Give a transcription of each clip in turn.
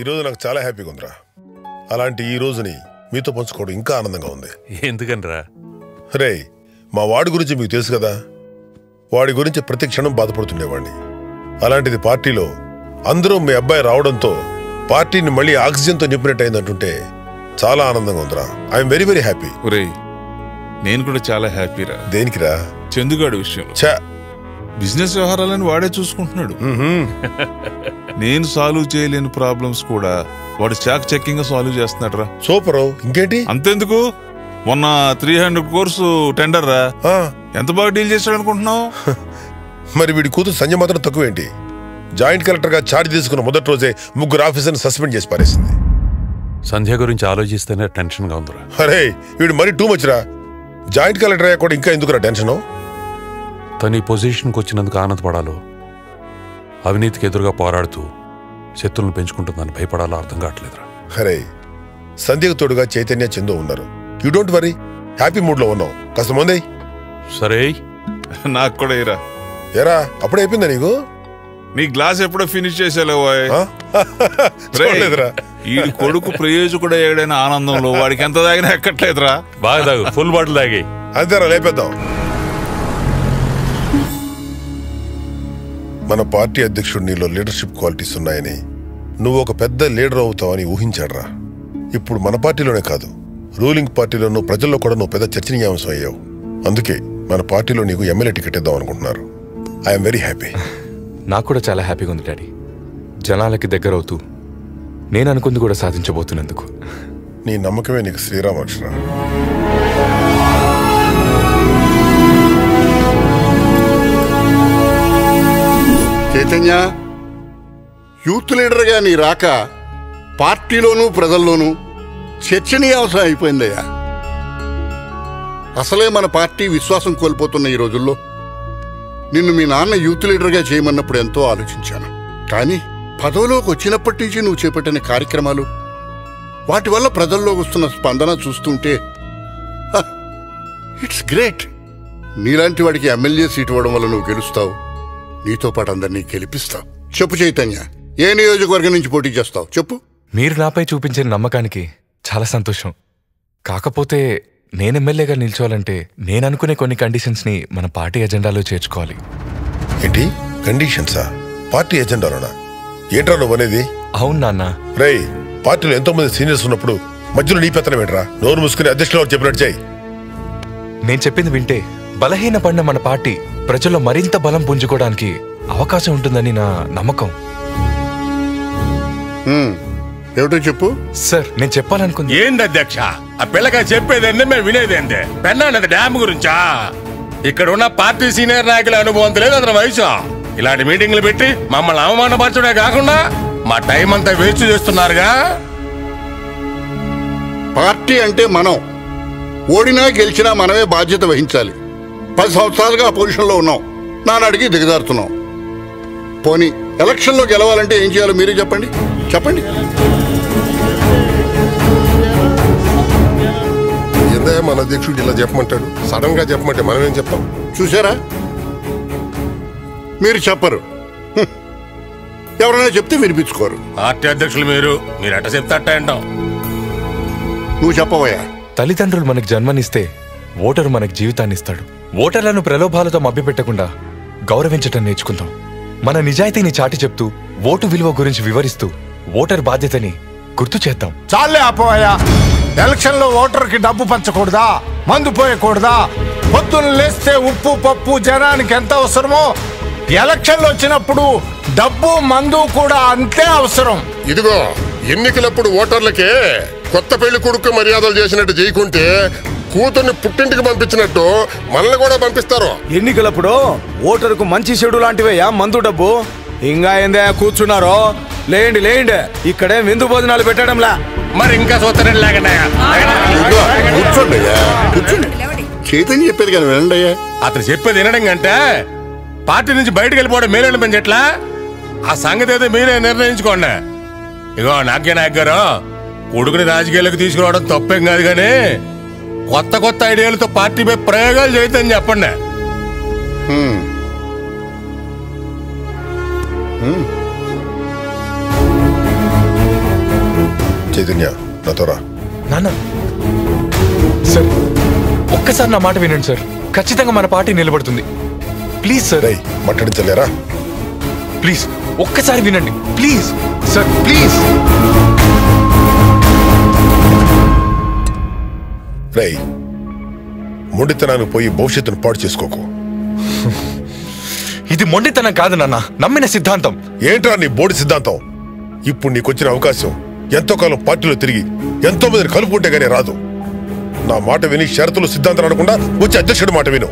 ఈరోజు నాకు చాలా హ్యాపీగా ఉందిరా. అలాంటి ఈ రోజుని మీతో పంచుకోవడం ఇంకా ఆనందంగా ఉంది. ఎందుకనరా? రే, మా వాడి గురించి మీకు తెలుసు కదా. వాడి గురించి ప్రతి క్షణం బాధపడుతుండేవాడిని. అలాంటిది పార్టీలో అందరూ మీ అబ్బాయి రావడంతో పార్టీని మళ్ళీ ఆక్సిజన్తో నింపినట్టు అయిందంటుంటే చాలా ఆనందంగా ఉందిరా. I'm very very happy. నేను కూడా చాలా హ్యాపీరా. దేనికిరా? చందుగాడు విషయం. బిజినెస్ వ్యవహారాలను వాడే చూసుకుంటున్నాడు. నేను సాల్వ్ చేయలేని ప్రాబ్లమ్స్ కూడా వాడు చాకచక్యంగా సాల్వ్ చేస్తున్నాడు రా. సూపర్. ఇంకేంటి? అంతెందుకు, మొన్న 300 కోర్సు టెండర్ రా. ఎంత బాగా డీల్ చేశాడు అనుకుంటున్నావు? మరి వీడి కూతురు సంజయ్ మాత్రం తక్కువేంటి? జాయింట్ కలెక్టర్ గా ఛార్జ్ తీసుకున్న మొదటి రోజే 3 ఆఫీసర్ని సస్పెండ్ చేసి పారేసింది. సంధ్య గురించి ఆలోచిస్తేనే టెన్షన్ గా ఉందిరా. అరే, వీడు మరీ టూ మచ్ రా. జాయింట్ కలెక్టర్ అయ్యా కూడా ఇంకా ఎందుకురా టెన్షన్? తను ఈ పొజిషన్కి వచ్చినందుకు ఆనందపడాలో, అవినీతికి ఎదురుగా పోరాడుతూ శత్రువులను పెంచుకుంటుందని భయపడాలో అర్థం కావట్లేదురా. అరే, సంధ్యకు తోడుగా చైతన్య, చందు ఉన్నారు. You don't worry, happy mood లో ఉన్నావు. కాస్త ముందే. సరే, నాకు కూడా ఇరా. ఎరా, అప్పుడే అయిపోయిందా నీకు? నీ గ్లాస్ ఎప్పుడో ఫినిష్ చేసేలేవా? ఈ కొడుకు ప్రయోజకుడు అయ్యాడైన ఆనందంలో వాడికి ఎంత తాగినా ఎక్కట్లేదురా. బాగా తాగు, ఫుల్ బాటిల్ తాగి. అంతేరా, లేపేద్దాం. మన పార్టీ అధ్యక్షుడు నీలో లీడర్షిప్ క్వాలిటీస్ ఉన్నాయని, నువ్వు ఒక పెద్ద లీడర్ అవుతావని ఊహించాడురా. ఇప్పుడు మన పార్టీలోనే కాదు, రూలింగ్ పార్టీలోనూ ప్రజల్లో కూడా నువ్వు పెద్ద చర్చనీయాంశం అయ్యావు. అందుకే మన పార్టీలో నీకు ఎమ్మెల్యే టికెట్ ఇద్దాం అనుకుంటున్నారు. I'm very happy. నాకు కూడా చాలా హ్యాపీగా ఉంది డాడీ. జనాలకి దగ్గర అవుతూ నేను అనుకుంది కూడా సాధించబోతున్నందుకు. నీ నమ్మకమే నీకు శ్రీరామకృష్ణ. చైతన్య, యూత్ లీడర్గా నీ రాక పార్టీలోనూ ప్రజల్లోనూ చర్చనీయాంశం అయిపోయిందయ్యా. అసలే మన పార్టీ విశ్వాసం కోల్పోతున్న ఈ రోజుల్లో నిన్ను మీ నాన్న యూత్ లీడర్గా చేయమన్నప్పుడు ఎంతో ఆలోచించాను. కానీ పదవిలోకి వచ్చినప్పటి నుంచి నువ్వు చేపట్టిన కార్యక్రమాలు, వాటి వల్ల ప్రజల్లోకి వస్తున్న స్పందన చూస్తుంటే ఇట్స్ గ్రేట్. నీలాంటి వాడికి ఎమ్మెల్యే సీట్ ఇవ్వడం వల్ల నువ్వు గెలుస్తావు, నీతో పాటు అందరినీ గెలిపిస్తావు. చెప్పు చైతన్య, ఏ నియోజకవర్గం నుంచి పోటీ చేస్తావు చెప్పు? మీరు నాపై చూపించిన నమ్మకానికి చాలా సంతోషం. కాకపోతే నేను ఎమ్మెల్యేగా నిల్చోవాలంటే నేను అనుకునే కొన్ని కండిషన్స్ ని మన పార్టీ ఎజెండాలో చేర్చుకోవాలి. ఏంటి కండిషన్సా? పార్టీ ఎజెండాలోనా? ఏంట్రా నువ్వు అనేది? అవును నాన్న. రై, పార్టీలో ఎంతో మంది సీనియర్స్ ఉన్నప్పుడు మధ్యలో నీ పెత్తనం ఏంట్రా? నోరు మూసుకుని అధ్యక్షులు చెప్పినట్టు చేయి. నేను చెప్పింది వింటే బలహీన పడిన మన పార్టీ ప్రజల్లో మరింత బలం పుంజుకోవడానికి అవకాశం ఉంటుందని నా నమ్మకం. ఏమిటో చెప్పు సార్. నేను చెప్పాలనుకుంది. ఏంది అధ్యక్ష, ఆ పిల్లగా చెప్పేదండి మేము వినేదేంది? పెన్నానది డ్యామ్ గురించా? ఇక్కడ ఉన్న పార్టీ సీనియర్ నాయకుల అనుభవం లేదు అతని వయసు. ఇలాంటి మీటింగ్లు పెట్టి మమ్మల్ని అవమానపరచడే కాకుండా మా టైం అంతా వేస్ట్ చేస్తున్నారుగా. పార్టీ అంటే మనం ఓడినా గెలిచినా మనమే బాధ్యత వహించాలి. 10 సంవత్సరాలుగా ఆ పొజిషన్లో ఉన్నాం, నానాడికి దిగజారుతున్నాం. పోనీ ఎలక్షన్లో గెలవాలంటే ఏం చేయాలో మీరే చెప్పండి. ఏందా మన అధ్యక్షుడు ఇలా చెప్పమంటాడు? సడన్ గా చెప్పమంటే మనం ఏం చెప్తాం? చూసారా, మీరు చెప్పరు, ఎవరైనా చెప్తే వినిపించుకోరు. పార్టీ అధ్యక్షులు మీరు ఎట్ట చెప్తే అట్ట అంటాం. నువ్వు చెప్పవయ్యా. తల్లిదండ్రులు మనకు జన్మనిస్తే ఓటరు మనకు జీవితాన్ని ఇస్తాడు. ఓటర్లను ప్రలోభాలతో మభ్యపెట్టకుండా గౌరవించటం నేర్చుకుందాం. మన నిజాయితీని చాటి చెప్తూ ఓటు విలువ గురించి వివరిస్తూ ఓటర్ బాధ్యతని గుర్తు చేద్దాం. చాలే ఆపోయా. ఎలక్షన్ లో ఓటర్ కి డబ్బు పంచకూడదా, మందు పోయకూడదా? పొద్దున్న లేస్తే ఉప్పు పప్పు జనానికి ఎంత అవసరమో ఎలక్షన్లు వచ్చినప్పుడు డబ్బు మందు కూడా అంతే అవసరం. ఇదిగో, ఎన్నికలప్పుడు ఓటర్లకే కొత్త పెళ్లి కొడుకు మర్యాదలు చేసినట్టు చేయకుంటే కూతుర్ని పుట్టింటికి పంపించినట్టు మనల్ని కూడా పంపిస్తారు. ఎన్నికలప్పుడు ఓటరుకు మంచి చెడు లాంటివయ్యా మందు డబ్బు. ఇంకా ఏందే కూర్చున్నారో? లేండి, ఇక్కడే విందు భోజనాలు పెట్టడంలా. మరి ఇంకా చూస్తారండి, కూర్చోండి. చైతన్య చెప్పేది కానీ వినండి అయ్యా. అతను చెప్పేది వినడం కంటే పార్టీ నుంచి బయటకు వెళ్ళిపోవడం మేలు పెంచట్లా. ఆ సంగతి అయితే మీరే నిర్ణయించుకోండి. ఇగో నాకే నాయక్ గారు, కొడుకుని రాజకీయాలకు తీసుకురావడం తప్పేం కాదు, కానీ కొత్త ఐడియాలతో పార్టీపై ప్రయోగాలు చేయొద్దని చెప్పండి. చైతన్య నాతో రా. నాన్న సార్, ఒక్కసారి నా మాట వినండి సార్. ఖచ్చితంగా మన పార్టీ నిలబడుతుంది. Please sir. రై మాట్లాడించలేరా? ప్లీజ్ ఒక్కసారి వినండి ప్లీజ్ సార్, ప్లీజ్. రై మొండితనానికి పోయి భవిష్యత్తును పాడు చేసుకోకు. ఇది మొండితనం కాదు నాన్న, నమ్మిన సిద్ధాంతం. ఏంట్రా నీ బోడి సిద్ధాంతం? ఇప్పుడు నీకొచ్చిన అవకాశం ఎంతో కాలం పార్టీలో తిరిగి ఎంతో మందిని కలుపుకుంటే గానీ రాదు. నా మాట విని షరతులు సిద్ధాంతం అనకుండా వచ్చి అధ్యక్షుడి మాట విను.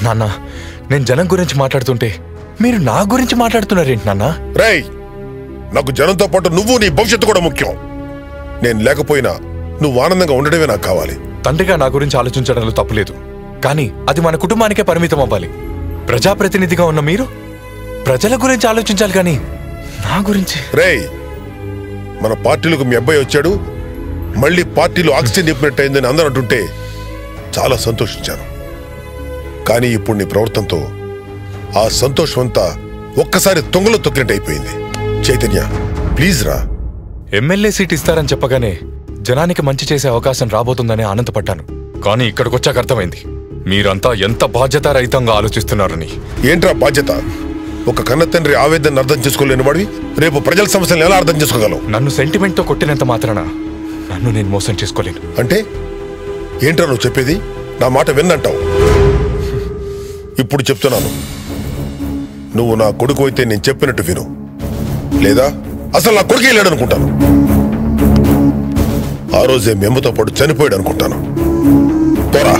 నాన్న, నేను జనం గురించి మాట్లాడుతుంటే మీరు నా గురించి మాట్లాడుతున్నారేంటి నాన్న? రేయ్, నాకు జనంతో పాటు నువ్వు నీ భవిష్యత్తు కూడా ముఖ్యం. నేను లేకపోయినా నువ్వు ఆనందంగా ఉండడమే నాకు కావాలి. తండ్రిగా నా గురించి ఆలోచించడంలో తప్పులేదు, కానీ అది మన కుటుంబానికే పరిమితం అవ్వాలి. ప్రజాప్రతినిధిగా ఉన్న మీరు ప్రజల గురించి ఆలోచించాలి, కానీ నా గురించి. రేయ్, మన పార్టీలకు మీ అబ్బాయి వచ్చాడు, మళ్ళీ పార్టీలో ఆక్సిజన్ నింపినట్టయిందని అందరూ అంటుంటే చాలా సంతోషించాను. కానీ ఇప్పుడు నీ ప్రవర్తనతో ఆ సంతోషం అంతా ఒక్కసారి తొంగలో తొక్కినట్టు అయిపోయింది. చైతన్య ప్లీజ్ రా. ఎమ్మెల్యే సీట్ ఇస్తారని చెప్పగానే జనానికి మంచి చేసే అవకాశం రాబోతుందని ఆనందపడ్డాను. కానీ ఇక్కడికొచ్చాక అర్థమైంది మీరంతా ఎంత బాధ్యతారహితంగా ఆలోచిస్తున్నారని. ఏంట్రా బాధ్యత? ఒక కన్న తండ్రి ఆవేదన అర్థం చేసుకోలేని వాడివి రేపు ప్రజల సమస్యలను ఎలా అర్థం చేసుకోగలవు? నన్ను సెంటిమెంట్తో కొట్టినంత మాత్రాన నన్ను నేను మోసం చేసుకోలేను. అంటే ఏంట్రా నువ్వు చెప్పేది? నా మాట విన్నంటావు. ఇప్పుడు చెప్తున్నాను, నువ్వు నా కొడుకు అయితే నేను చెప్పినట్టు విను, లేదా అసలు నా కొడుకే లేడు అనుకుంటాను. ఆ రోజే మేమతో పాటు చనిపోయాడు అనుకుంటాను. పోరా.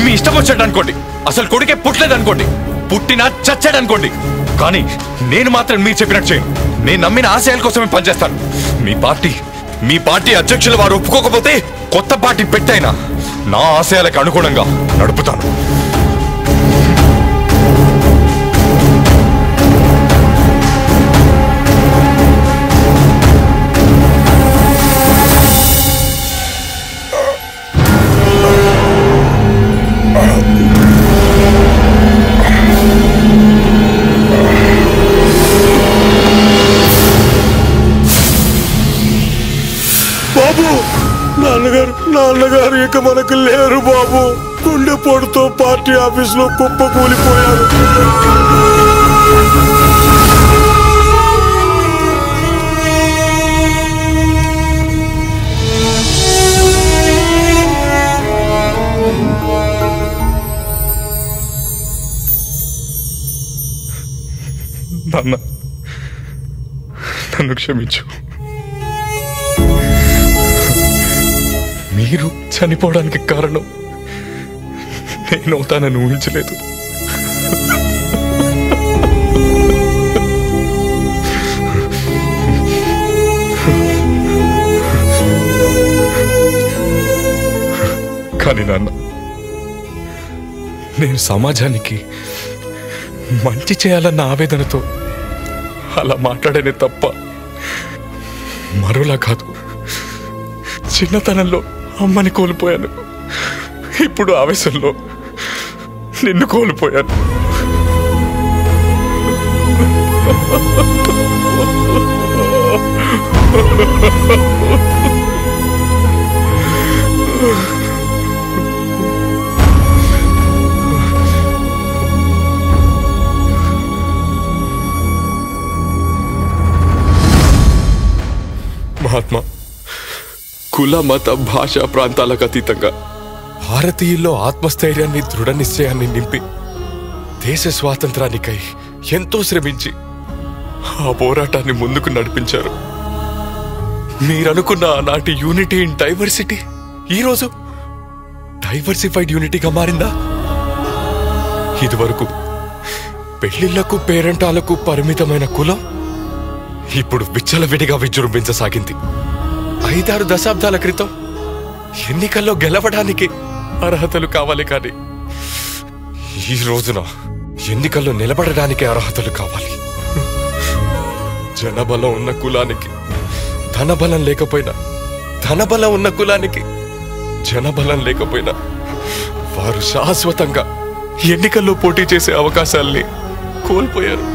మీ ఇష్టం వచ్చాడు అనుకోండి, అసలు కొడుకే పుట్టలేదు అనుకోండి, పుట్టినా చచ్చాడు అనుకోండి, కానీ నేను మాత్రం మీరు చెప్పినట్టు చేయను. నేను నమ్మిన ఆశయాల కోసమే పనిచేస్తాను. మీ పార్టీ అధ్యక్షులు వారు ఒప్పుకోకపోతే కొత్త పార్టీ పెట్టైనా నా ఆశయాలకు అనుగుణంగా నడుపుతాను. బాబు, నాన్నగారు ఇక మనకు లేరు బాబు. గుండెపోటుతో పార్టీ ఆఫీసులో కుప్ప కూలిపోయారు. నాన్న, నన్ను క్షమించు. మీరు చనిపోవడానికి కారణం నేనవుతానని ఊహించలేదు. కానీ నాన్న, నేను సమాజానికి మంచి చేయాలన్న ఆవేదనతో అలా మాట్లాడనే తప్ప మరోలా కాదు. చిన్నతనంలో అమ్మని కోల్పోయాను, ఇప్పుడు ఆవేశంలో నిన్ను కోల్పోయాను. మహాత్మా, కుల మత భాష ప్రాంతాలకు అతీతంగా భారతీయుల్లో ఆత్మస్థైర్యాన్ని దృఢ నిశ్చయాన్ని నింపి దేశ స్వాతంత్రానికై ఎంతో శ్రమించి ఆ పోరాటాన్ని ముందుకు నడిపించారు. మీరనుకున్న ఆనాటి యూనిటీ ఇన్ డైవర్సిటీ ఈరోజు డైవర్సిఫైడ్ యూనిటీగా మారిందా? ఇదివరకు పెళ్లిళ్లకు పేరెంటాలకు పరిమితమైన కులం ఇప్పుడు విచ్చలవిడిగా విజృంభించసాగింది. 5-6 దశాబ్దాల క్రితం ఎన్నికల్లో గెలవడానికి అర్హతలు కావాలి, కానీ ఈ రోజున ఎన్నికల్లో నిలబడడానికి అర్హతలు కావాలి. జనబలం ఉన్న కులానికి ధనబలం లేకపోయినా, ధనబలం ఉన్న కులానికి జనబలం లేకపోయినా వారు శాశ్వతంగా ఎన్నికల్లో పోటీ చేసే అవకాశాల్ని కోల్పోయారు.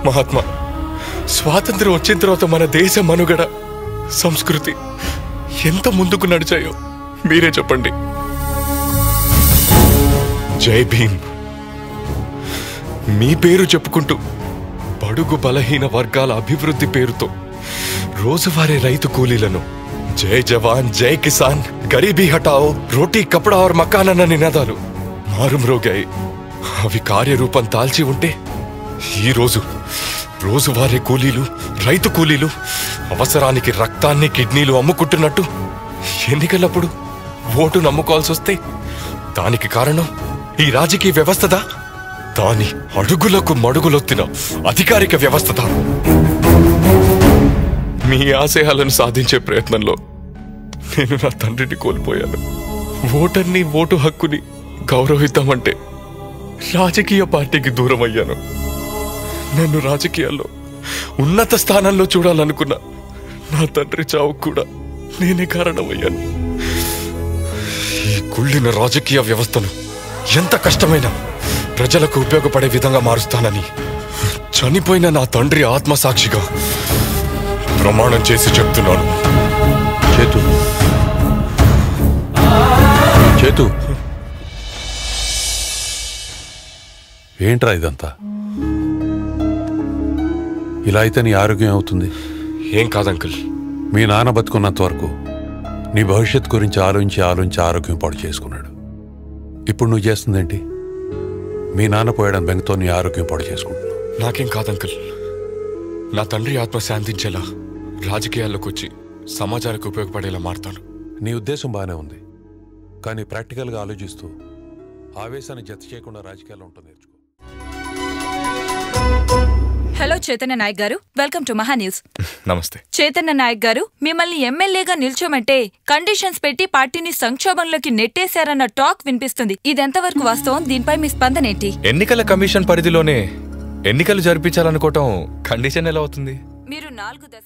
మహాత్మా, స్వాతంత్రం వచ్చిన తర్వాత మన దేశ మనుగడ సంస్కృతి ఎంత ముందుకు నడిచాయో మీరే చెప్పండి. జై భీమ్. మీ పేరు చెప్పుకుంటూ బడుగు బలహీన వర్గాల అభివృద్ధి పేరుతో రోజువారీ రైతు కూలీలను జై జవాన్ జై కిసాన్ గరీబీ హటాओ రోటీ కపడా और మకాన్ అన్న నినాదాలు మారుమ్రోగాయి. అవి కార్యరూపం దాల్చి ఉంటే ఈరోజు రోజువారీ కూలీలు రైతు కూలీలు అవసరానికి రక్తాన్ని కిడ్నీలు అమ్ముకుంటున్నట్టు ఎన్నికలప్పుడు ఓటు నమ్ముకోవాల్సి వస్తే దానికి కారణం ఈ రాజకీయ వ్యవస్థదా? దాని అడుగులకు మడుగులొత్తిన అధికారిక వ్యవస్థదా? మీ ఆశయాలను సాధించే ప్రయత్నంలో నేను నా తండ్రిని కోల్పోయాను. ఓటర్ని ఓటు హక్కుని గౌరవిద్దామంటే రాజకీయ పార్టీకి దూరం అయ్యాను. నన్ను రాజకీయాల్లో ఉన్నత స్థానంలో చూడాలనుకున్న నా తండ్రి చావు కూడా నేనే కారణమయ్యాను. ఈ కుళ్ళిన రాజకీయ వ్యవస్థను ఎంత కష్టమైనా ప్రజలకు ఉపయోగపడే విధంగా మారుస్తానని చనిపోయిన నా తండ్రి ఆత్మసాక్షిగా ప్రమాణం చేసి చెప్తున్నాను. చేతు ఏంట్రా ఇదంతా? ఇలా అయితే నీ ఆరోగ్యం అవుతుంది. ఏం కాదంకుల్, మీ నాన్న బతుకున్నంత వరకు నీ భవిష్యత్ గురించి ఆలోచించి ఆరోగ్యం పాడు చేసుకున్నాడు. ఇప్పుడు నువ్వు చేస్తుందేంటి? మీ నాన్న పోయడం బెంగతో నీ ఆరోగ్యం పాడు చేసుకుంటున్నావు. నాకేం కాదంకుల్, నా తండ్రి ఆత్మ శాంతించేలా రాజకీయాల్లోకి వచ్చి సమాజానికి ఉపయోగపడేలా మారుతాను. నీ ఉద్దేశం బాగానే ఉంది, కానీ ప్రాక్టికల్గా ఆలోచిస్తూ ఆవేశాన్ని జత చేయకుండా రాజకీయాల్లో ఉంటూ నేర్చుకో. హలో చైతన్య నాయక్ గారు, వెల్కమ్ టు మహా న్యూస్. నమస్తే. చైతన్య నాయక్ గారు, మిమ్మల్ని ఎమ్మెల్యేగా నిల్చోమంటే కండిషన్స్ పెట్టి పార్టీని సంక్షోభంలోకి నెట్టేశారన్న టాక్ వినిపిస్తుంది. ఇదెంతవరకు వాస్తవం? దీనిపై మీ స్పందన ఏంటి? ఎన్నికల కమిషన్ పరిధిలోనే ఎన్నికలు జరిపించాలనుకోవటం కండిషన్ ఎలా అవుతుంది? మీరు 4 దశ